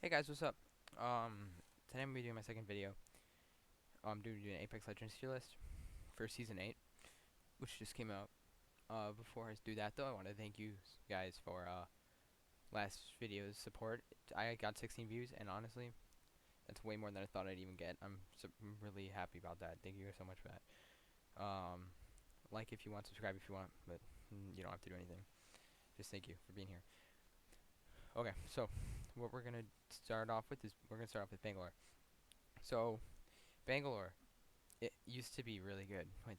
Hey guys, what's up? Today I'm gonna be doing my second video. I'm doing an Apex Legends tier list for Season 8, which just came out. Before I do that though, I want to thank you guys for last video's support. I got 16 views, and honestly, that's way more than I thought I'd even get. I'm really happy about that. Thank you guys so much for that. Like if you want, subscribe if you want, but you don't have to do anything. Just thank you for being here. Okay, so what we're gonna start off with is Bangalore. So Bangalore, it used to be really good, like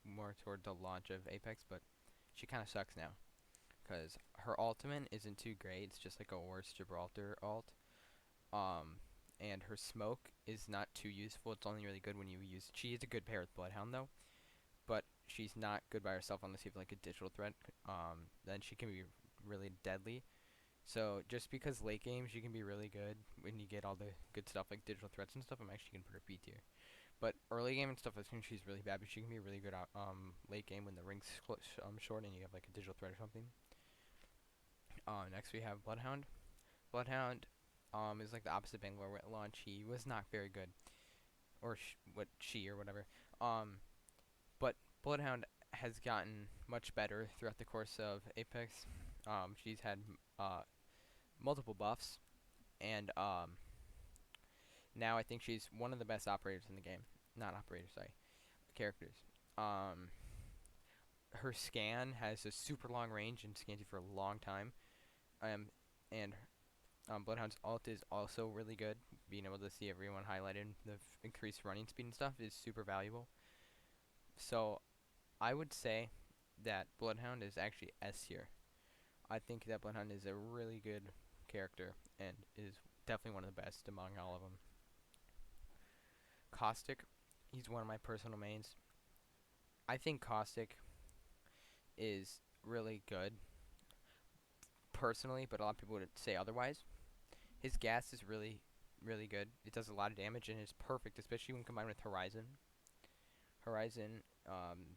more toward the launch of Apex, but she kind of sucks now because her ultimate isn't too great. It's just like a worse Gibraltar ult. Um, and her smoke is not too useful. It's only really good when you use. She is a good pair with Bloodhound though, but she's not good by herself unless you have like a digital threat. Then she can be really deadly. So just because late games you can be really good when you get all the good stuff like digital threats and stuff, I'm actually gonna put her B tier. But early game and stuff, I think she's really bad. But she can be really good at late game when the ring's short and you have like a digital threat or something. Next we have Bloodhound. Bloodhound is like the opposite Bangalore at launch. He was not very good, or or whatever. Um, but Bloodhound has gotten much better throughout the course of Apex. She's had multiple buffs, and now I think she's one of the best operators in the game. Not operators, sorry, characters. Um, her scan has a super long range and scans you for a long time. And Bloodhound's ult is also really good. Being able to see everyone highlighted, the increased running speed and stuff is super valuable. So I would say that Bloodhound is actually S tier. I think that Bloodhound is a really good character and is definitely one of the best among all of them. Caustic, he's one of my personal mains. I think Caustic is really good personally, but a lot of people would say otherwise. His gas is really good. It does a lot of damage and is perfect, especially when combined with Horizon. Horizon,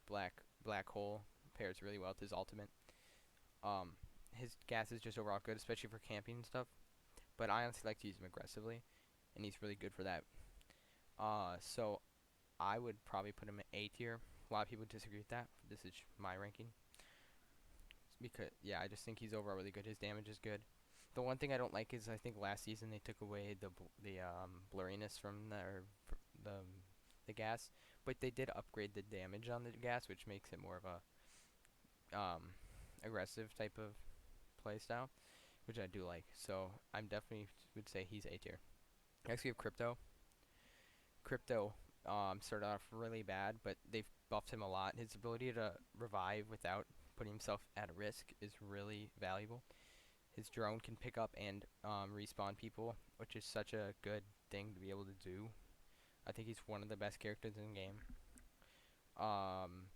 Black Hole pairs really well with his ultimate. Um, his gas is just overall good, especially for camping and stuff. But I honestly like to use him aggressively, and he's really good for that. So I would probably put him at A tier. A lot of people disagree with that. This is my ranking. Because yeah, I just think he's overall really good. His damage is good. The one thing I don't like is I think last season they took away the blurriness from the the gas, but they did upgrade the damage on the gas, which makes it more of a aggressive type of playstyle, which I do like. So I'm definitely would say he's A tier. Next we have Crypto. Crypto started off really bad, but they've buffed him a lot. His ability to revive without putting himself at risk is really valuable. His drone can pick up and respawn people, which is such a good thing to be able to do. I think he's one of the best characters in the game. Um,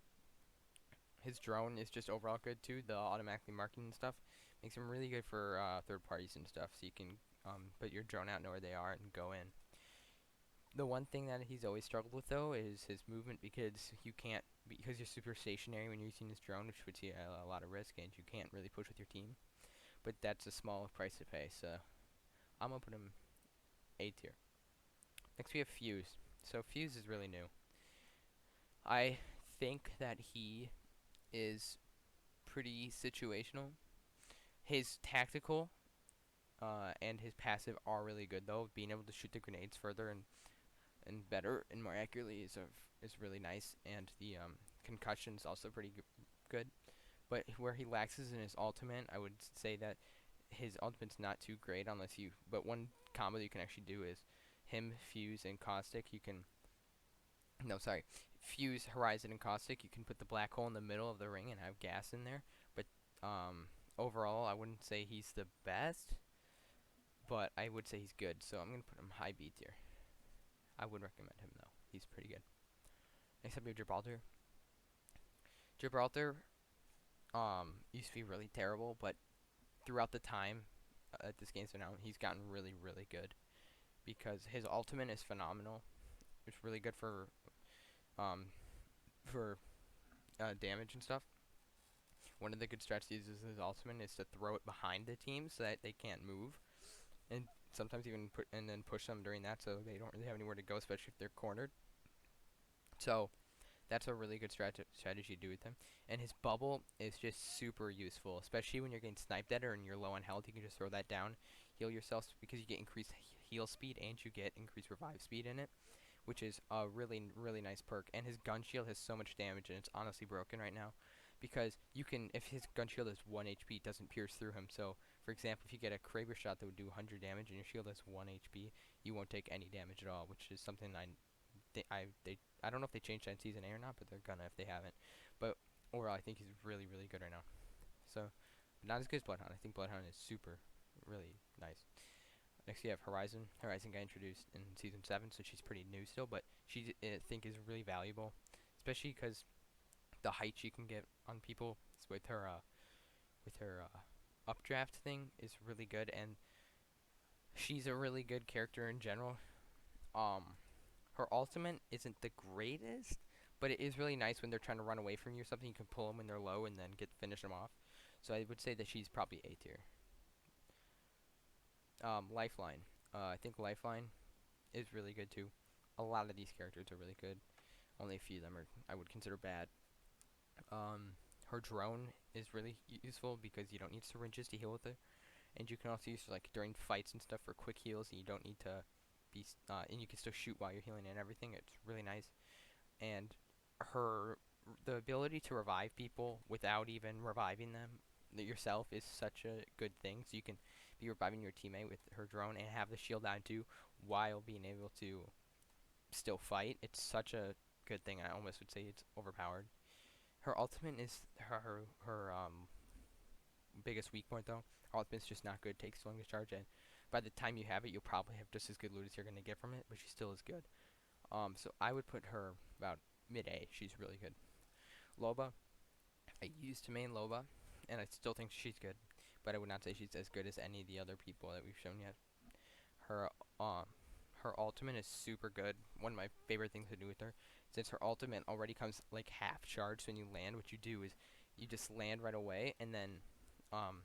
his drone is just overall good too. The automatically marking and stuff makes him really good for third parties and stuff. So you can put your drone out, know where they are, and go in. The one thing that he's always struggled with though is his movement because you're super stationary when you're using this drone, which puts you at a lot of risk, and you can't really push with your team. But that's a small price to pay. So I'm gonna put him A tier. Next we have Fuse. So Fuse is really new. I think that he is pretty situational. His tactical and his passive are really good though. Being able to shoot the grenades further and better and more accurately is really nice. And the concussion is also pretty good. But where he lacks is in his ultimate. I would say that his ultimate's not too great unless you. But one combo that you can actually do is him, Fuse, and Caustic. You can no, sorry, Fuse, Horizon, and Caustic. You can put the black hole in the middle of the ring and have gas in there. But overall, I wouldn't say he's the best, but I would say he's good. So I'm gonna put him high B tier. I would recommend him though. He's pretty good. Next up, we have Gibraltar. Gibraltar used to be really terrible, but throughout the time that this game's been out, he's gotten really good because his ultimate is phenomenal. It's really good um for damage and stuff. One of the good strategies is his ultimate is to throw it behind the team so that they can't move. And sometimes even put and then push them during that, so they don't really have anywhere to go, especially if they're cornered. So that's a really good strategy to do with him. And his bubble is just super useful, especially when you're getting sniped at her and you're low on health. You can just throw that down, heal yourself because you get increased heal speed and you get increased revive speed in it, which is a really nice perk. And his gun shield has so much damage, and it's honestly broken right now, because you can, if his gun shield is 1 HP, it doesn't pierce through him. So, for example, if you get a Kraber shot that would do 100 damage and your shield has 1 HP, you won't take any damage at all, which is something I don't know if they changed that in season 8 or not, but they're gonna if they haven't. But overall, I think he's really good right now. So, not as good as Bloodhound. I think Bloodhound is super, really nice. Next, you have Horizon. Horizon got introduced in season 7, so she's pretty new still, but she I think is really valuable, especially because the height she can get on people with her updraft thing is really good, and she's a really good character in general. Um, Her ultimate isn't the greatest, but it is really nice when they're trying to run away from you or something. You can pull them when they're low and then finish them off. So I would say that she's probably A tier. Lifeline. I think Lifeline is really good too. A lot of these characters are really good. Only a few of them are I would consider bad. Her drone is really useful because you don't need syringes to heal with it, and you can also use like during fights and stuff for quick heals. And you don't need to and you can still shoot while you're healing and everything. It's really nice. And her the ability to revive people without even reviving them yourself is such a good thing. So you can be reviving your teammate with her drone and have the shield down too, while being able to still fight. It's such a good thing. I almost would say it's overpowered. Her ultimate is her biggest weak point though. Her ultimate's just not good. Takes too long to charge, and by the time you have it, you'll probably have just as good loot as you're gonna get from it. But she still is good. So I would put her about mid A. She's really good. Loba, I used to main Loba, and I still think she's good, but I would not say she's as good as any of the other people that we've shown yet. Her um her ultimate is super good. One of my favorite things to do with her, since her ultimate already comes like half charged when you land. What you do is you just land right away, and then um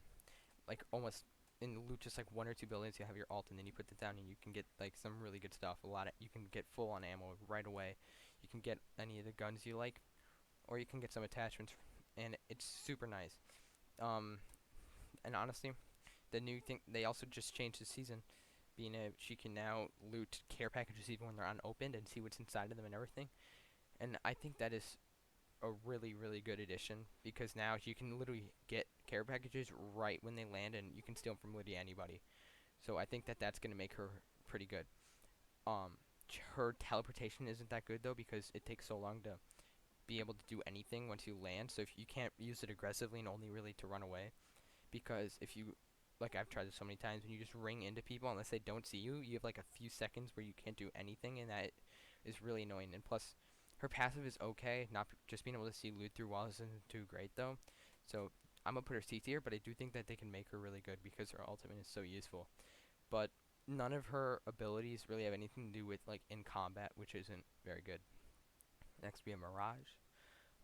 like almost in loot just like 1 or 2 buildings, you have your ult, and then you put it down, and you can get like some really good stuff. You can get full on ammo right away. You can get any of the guns you like, or you can get some attachments, and it's super nice. Um, and honestly, the new thing they also just changed this season, being she can now loot care packages even when they're unopened and see what's inside of them and everything. And I think that is a really good addition, because now you can literally get care packages right when they land, and you can steal them from literally anybody. So I think that that's gonna make her pretty good. Um, her teleportation isn't that good though, because it takes so long to be able to do anything once you land. So if you can't use it aggressively and only really to run away, because if you like I've tried this so many times, when you just ring into people unless they don't see you, you have like a few seconds where you can't do anything, and that is really annoying. And plus, her passive is okay. Not just being able to see loot through walls isn't too great though. So I'm gonna put her C tier, but I do think that they can make her really good because her ultimate is so useful. But none of her abilities really have anything to do with like in combat, which isn't very good. Next we have Mirage.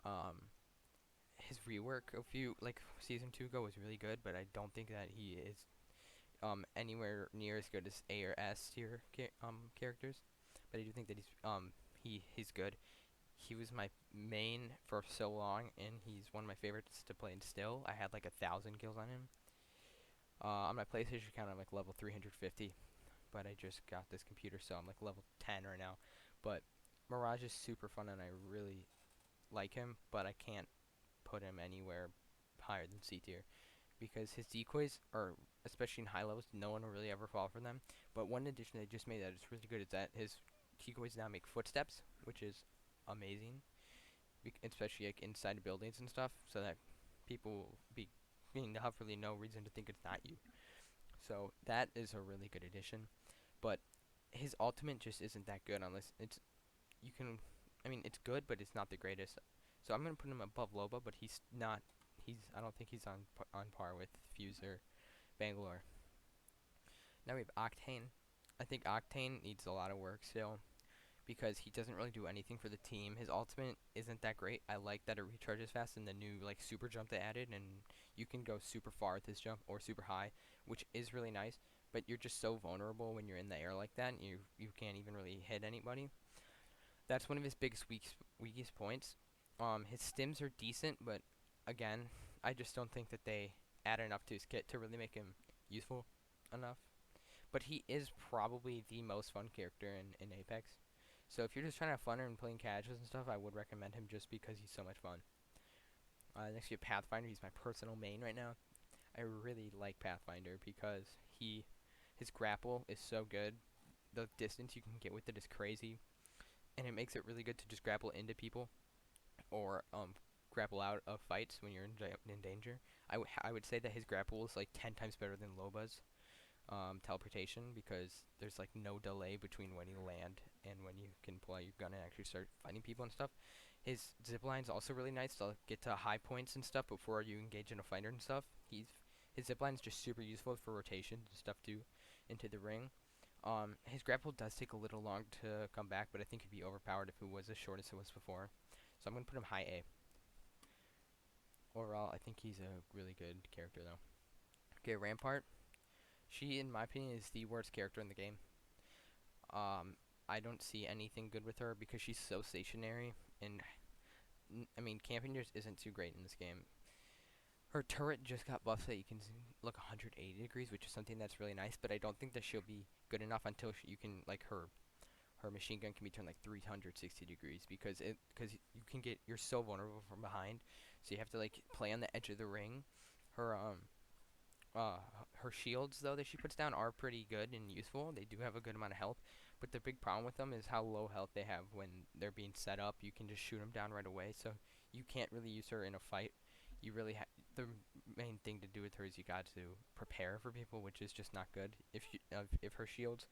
Um, his rework a few like season 2 ago was really good, but I don't think that he is anywhere near as good as A or S tier characters. But I do think that he's good. He was my main for so long, and he's one of my favorites to play in still. I had like 1,000 kills on him. On my PlayStation account, I'm like level 350, but I just got this computer, so I'm like level 10 right now. But Mirage is super fun, and I really like him, but I can't put him anywhere higher than C tier, because his decoys are, especially in high levels, no one will really ever fall for them. But one addition they just made that is really good is that his decoys now make footsteps, which is amazing, especially like inside buildings and stuff, so that people will be, they'll have really no reason to think it's not you. So that is a really good addition. But his ultimate just isn't that good unless it's you can. I mean, it's good, but it's not the greatest. So I'm gonna put him above Loba, but he's not. I don't think he's on par with Fuse or Bangalore. Now we have Octane. I think Octane needs a lot of work still, because he doesn't really do anything for the team. His ultimate isn't that great. I like that it recharges fast, and the new like super jump they added, and you can go super far with this jump or super high, which is really nice. but you're just so vulnerable when you're in the air like that, and you can't even really hit anybody. That's one of his biggest weakest points. His stims are decent, but again, I just don't think that they add enough to his kit to really make him useful enough. But he is probably the most fun character in Apex. So if you're just trying to have fun and playing casuals and stuff, I would recommend him just because he's so much fun. Next we have Pathfinder. He's my personal main right now. I really like Pathfinder because his grapple is so good. The distance you can get with it is crazy, and it makes it really good to just grapple into people or grapple out of fights when you're in danger. I would say that his grapple is like 10 times better than Loba's teleportation because there's like no delay between when you land and when you can pull out your gun and actually start fighting people and stuff. His zip line's also really nice to get to high points and stuff before you engage in a fighter and stuff. His zip line's just super useful for rotation and stuff too into the ring. His grapple does take a little long to come back, but I think he'd be overpowered if it was as short as it was before. So I'm gonna put him high A. Overall, I think he's a really good character though. Okay, Rampart. She, in my opinion, is the worst character in the game. I don't see anything good with her because she's so stationary, and I mean, camping just isn't too great in this game. Her turret just got buffed so that you can look 180 degrees, which is something that's really nice. But I don't think that she'll be good enough until you can like her machine gun can be turned like 360 degrees because you can get you're so vulnerable from behind, so you have to like play on the edge of the ring. Her uh, her shields, though, that she puts down are pretty good and useful. They do have a good amount of health, but the big problem with them is how low health they have when they're being set up. You can just shoot them down right away, so you can't really use her in a fight. You really the main thing to do with her is you got to prepare for people, which is just not good. If her shields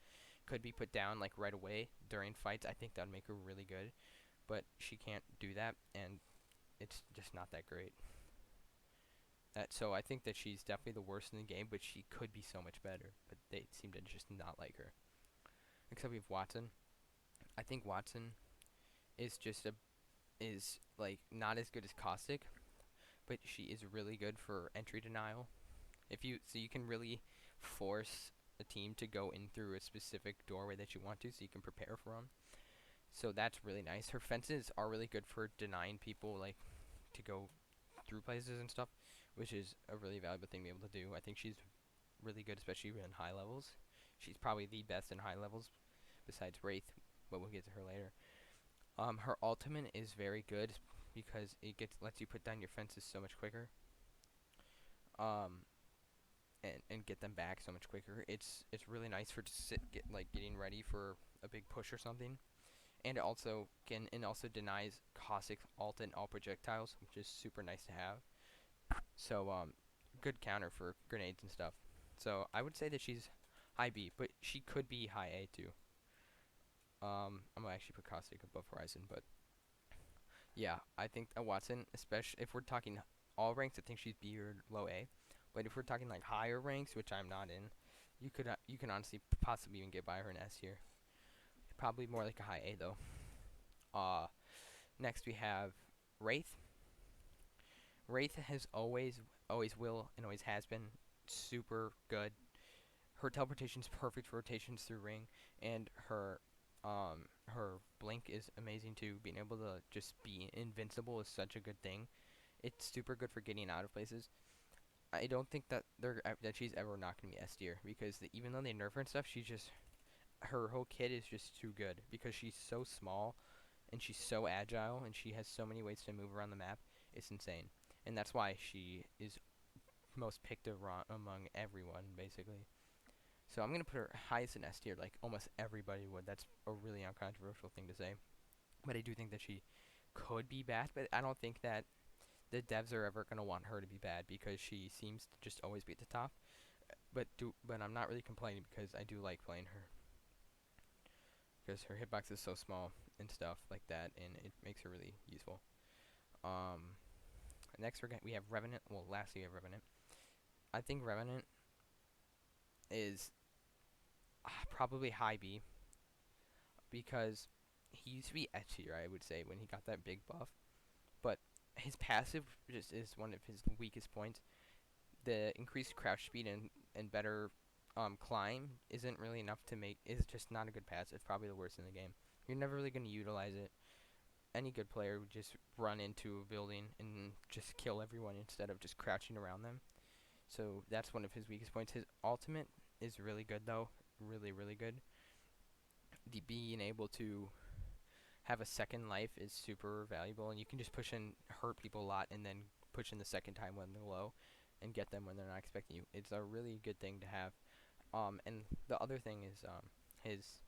could be put down like right away during fights, I think that'd make her really good. But she can't do that, and it's just not that great. So I think that she's definitely the worst in the game, but she could be so much better. But they seem to just not like her. Next up we have Watson. I think Watson is just is like not as good as Caustic, but she is really good for entry denial. You can really force a team to go in through a specific doorway that you want to, so you can prepare for them. So that's really nice. Her fences are really good for denying people like to go through places and stuff, which is a really valuable thing to be able to do. I think she's really good, especially in high levels. She's probably the best in high levels, besides Wraith, but we'll get to her later. Her ultimate is very good because it lets you put down your fences so much quicker. Um, and get them back so much quicker. It's really nice for getting ready for a big push or something. And it also denies Caustic's ult and all projectiles, which is super nice to have. So good counter for grenades and stuff. So I would say that she's high B, but she could be high A too. I'm gonna actually put Caustic above Horizon, but yeah, I think Watson, especially if we're talking all ranks, I think she's B or low A. But if we're talking like higher ranks, which I'm not in, you can honestly possibly even get by her in S here. Probably more like a high A though. Next we have Wraith. Wraith has always will, and always has been super good. Her teleportation is perfect for rotations through ring, and her blink is amazing too. Being able to just be invincible is such a good thing. It's super good for getting out of places. I don't think that that she's ever not gonna be S tier because even though they nerf her and stuff, her whole kit is just too good because she's so small and she's so agile and she has so many ways to move around the map. It's insane, and that's why she is most picked among everyone basically. So I'm gonna put her highest in S tier, like almost everybody would. That's a really uncontroversial thing to say, but I do think that she could be bad, but I don't think that the devs are ever gonna want her to be bad because she seems to just always be at the top. But I'm not really complaining because I do like playing her because her hitbox is so small and stuff like that, and it makes her really useful. Um, Next we have Revenant. Well, lastly we have Revenant. I think Revenant is probably high B because he used to be S tier, I would say, when he got that big buff. But his passive just is one of his weakest points. The increased crouch speed and better climb isn't really enough to make. Is just not a good pass. It's probably the worst in the game. You're never really going to utilize it. Any good player would just run into a building and just kill everyone instead of just crouching around them. So that's one of his weakest points. His ultimate is really good though, really really good. The being able to have a second life is super valuable, and you can just push and hurt people a lot, and then push in the second time when they're low, and get them when they're not expecting you. It's a really good thing to have. And the other thing is his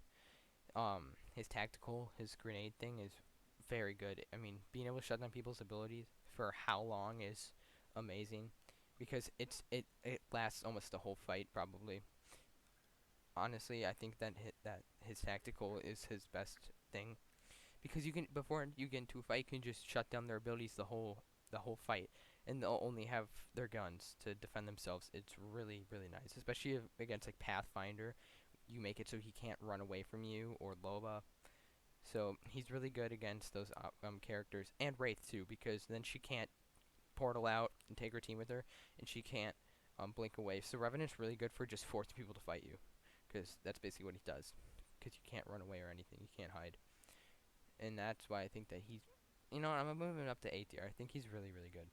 his tactical, his grenade thing is very good. I mean, being able to shut down people's abilities for how long is amazing, because it lasts almost the whole fight probably. Honestly, I think that his tactical is his best thing, because you can, before you get into a fight, you can just shut down their abilities the whole fight, and they'll only have their guns to defend themselves. It's really really nice, especially if, against like Pathfinder. You make it so he can't run away from you, or Loba. So he's really good against those characters, and Wraith too, because then she can't portal out and take her team with her, and she can't blink away. So Revenant's really good for just forcing people to fight you, because that's basically what he does. Because you can't run away or anything, you can't hide, and that's why I think that he's, I'm moving up to A tier. I think he's really really good.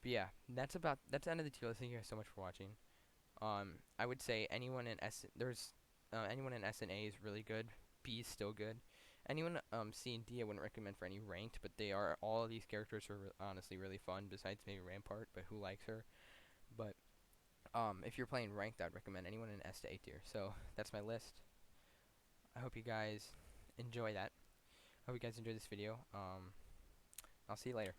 But yeah, that's the end of the tier list. Thank you guys so much for watching. I would say anyone in anyone in S and A is really good. B is still good. Anyone C and D I wouldn't recommend for any ranked, but all of these characters are honestly really fun. Besides maybe Rampart, but who likes her? But if you're playing ranked, I'd recommend anyone in S to A tier. So that's my list. I hope you guys enjoy that. I hope you guys enjoy this video. I'll see you later.